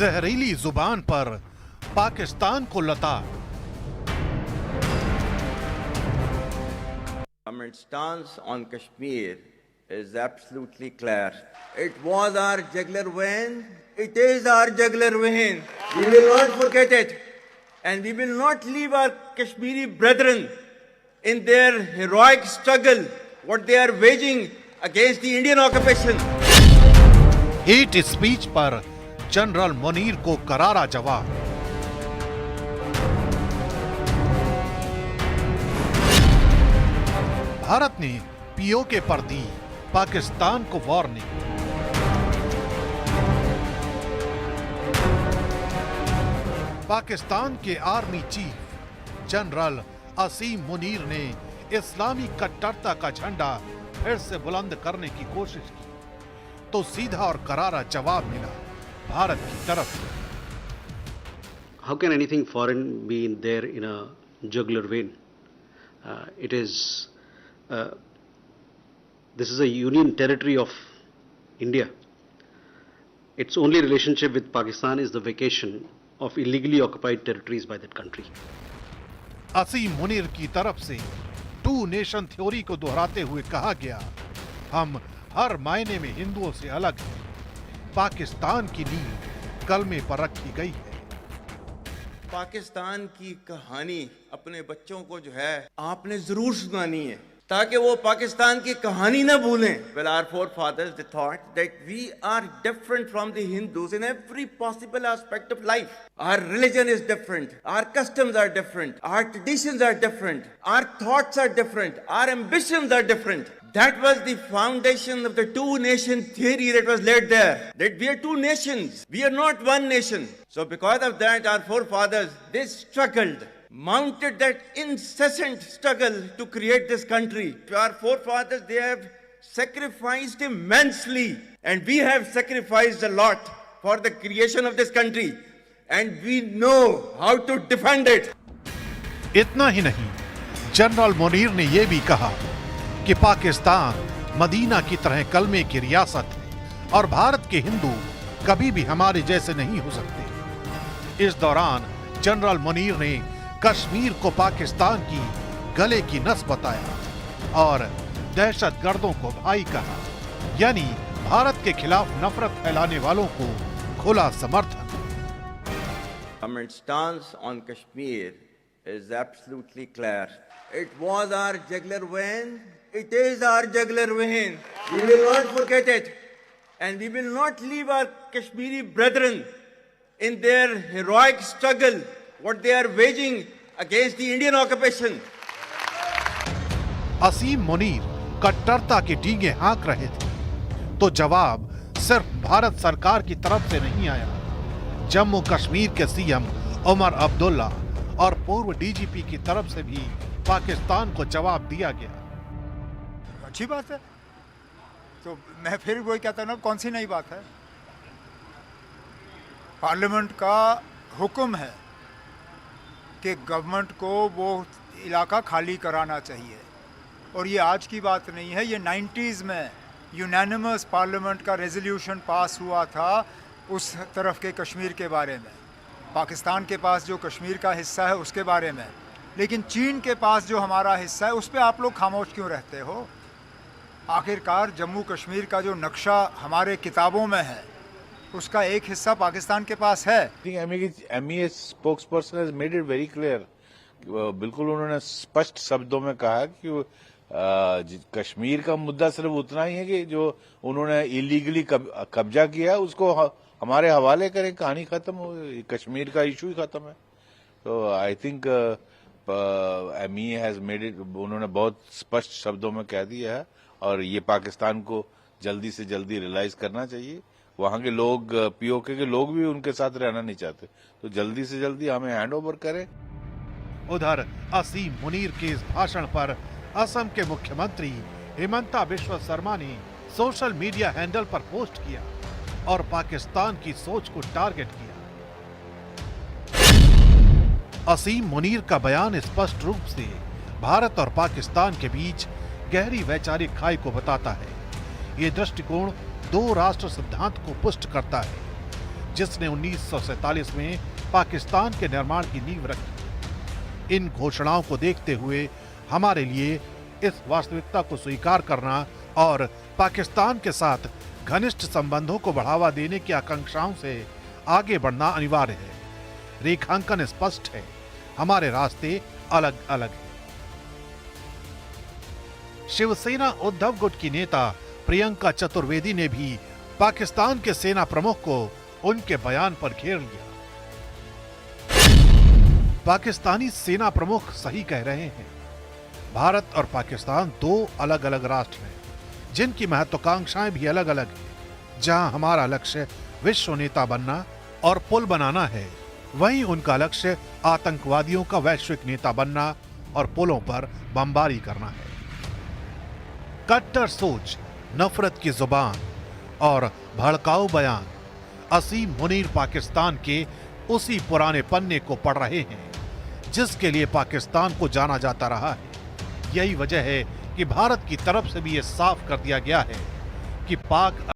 जहरीली जुबान पर पाकिस्तान को लताड़। Government stance on Kashmir is absolutely clear. It was our jugular vein. It is our jugular vein. We will not forget it. And we will not leave our Kashmiri brethren in their heroic struggle, what they are waging against the Indian occupation. Hate speech पर general Munir को करारा जवाब। भारत ने PoK पर दी पाकिस्तान को warning. Pakistan के army chief general असीम मुनीर ने इस्लामी कट्टरता का झंडा फिर से बुलंद करने की कोशिश की तो सीधा और करारा जवाब मिला भारत की तरफ से। How can anything foreign be in there in a jugular vein? This is a union territory of India. Its only relationship with Pakistan is the vacation of illegally occupied territories by that country. असीम मुनीर की तरफ से to nation theory को दोहराते हुए कहा गया, हम हर मायने में हिंदुओं से अलग हैं। पाकिस्तान की नींव कलमे पर रखी गई है। पाकिस्तान की कहानी अपने बच्चों को जो है आपने जरूर सुनानी है ताकि वो पाकिस्तान की कहानी ना भूलें। Well, our forefathers they thought that we are different from the Hindus in every possible aspect of life. Our religion is different, our customs are different, our traditions are different, our thoughts are different, our ambitions are different. That was the foundation of the two-nation theory that was laid there. That we are two nations. We are not one nation. So because of that, our forefathers, they struggled, mounted that incessant struggle to create this country. Our forefathers, they have sacrificed immensely. And we have sacrificed a lot for the creation of this country. And we know how to defend it. इतना ही नहीं, general Munir ने यह भी कहा कि Pakistan Medina की तरह कलमे की रियासत है और भारत के हिंदू कभी भी हमारे जैसे नहीं हो सकते। इस दौरान जनरल मुनीर ने कश्मीर को पाकिस्तान की गले की नस बताया और दहशतगर्दों को भाई कहा, यानी भारत के खिलाफ नफरत फैलाने वालों को खुला समर्थन। Government stance on Kashmir is absolutely clear. It was our jugular vein. It is our jugular vein. We will not forget it. And we will not leave our Kashmiri brethren in their heroic struggle, what they are waging against the Indian occupation. असीम मुनीर कट्टरता के डींगे हाँक रहे थे तो जवाब सिर्फ भारत सरकार की तरफ से नहीं आया। जम्मू कश्मीर के सीएम उमर अब्दुल्ला और पूर्व डीजीपी की तरफ से भी पाकिस्तान को जवाब दिया गया। अच्छी बात है, तो मैं फिर वही कहता हूँ, कौन सी नई बात है। पार्लियामेंट का हुक्म है कि गवर्नमेंट को वो इलाका खाली कराना चाहिए और ये आज की बात नहीं है, ये 90s में यूनानिमस पार्लियामेंट का रेजोल्यूशन पास हुआ था उस तरफ के कश्मीर के बारे में, पाकिस्तान के पास जो कश्मीर का हिस्सा है उसके बारे में। लेकिन चीन के पास जो हमारा हिस्सा है उस पर आप लोग खामोश क्यों रहते हो? आखिरकार जम्मू कश्मीर का जो नक्शा हमारे किताबों में है उसका एक हिस्सा पाकिस्तान के पास है। MEA spokesperson has made it very clear. बिल्कुल उन्होंने स्पष्ट शब्दों में कहा कि कश्मीर का मुद्दा सिर्फ उतना ही है कि जो उन्होंने इलीगली कब्जा किया उसको हमारे हवाले करें, कहानी खत्म हो, कश्मीर का इशू ही खत्म है। तो I think MEA has made it, उन्होंने बहुत स्पष्ट शब्दों में कह दिया है और ये पाकिस्तान को जल्दी से जल्दी रियलाइज करना चाहिए। वहां के लोग, पीओके के लोग भी उनके साथ रहना नहीं चाहते, तो जल्दी से जल्दी हमें हैंड ओवर करें। उधर असीम मुनीर के इस भाषण पर असम के मुख्यमंत्री हिमंता बिश्वा शर्मा ने सोशल मीडिया हैंडल पर पोस्ट किया और पाकिस्तान की सोच को टारगेट किया। असीम मुनीर का बयान स्पष्ट रूप से भारत और पाकिस्तान के बीच गहरी वैचारिक खाई को बताता है। ये दृष्टिकोण दो राष्ट्र सिद्धांत को पुष्ट करता है जिसने 1947 में पाकिस्तान के निर्माण की नींव रखी। इन घोषणाओं को देखते हुए हमारे लिए इस वास्तविकता को स्वीकार करना और पाकिस्तान के साथ घनिष्ठ संबंधों को बढ़ावा देने की आकांक्षाओं से आगे बढ़ना अनिवार्य है। रेखांकन स्पष्ट है, हमारे रास्ते अलग अलग हैं। शिवसेना उद्धव गुट की नेता प्रियंका चतुर्वेदी ने भी पाकिस्तान के सेना प्रमुख को उनके बयान पर घेर लिया। पाकिस्तानी सेना प्रमुख सही कह रहे हैं। भारत और पाकिस्तान दो अलग अलग राष्ट्र हैं, जिनकी महत्वाकांक्षाएं भी अलग अलग हैं। जहां हमारा लक्ष्य विश्व नेता बनना और पुल बनाना है, वहीं उनका लक्ष्य आतंकवादियों का वैश्विक नेता बनना और पुलों पर बमबारी करना है। कट्टर सोच, नफरत की जुबान और भड़काऊ बयान, असीम मुनीर पाकिस्तान के उसी पुराने पन्ने को पढ़ रहे हैं जिसके लिए पाकिस्तान को जाना जाता रहा है। यही वजह है कि भारत की तरफ से भी यह साफ कर दिया गया है कि पाक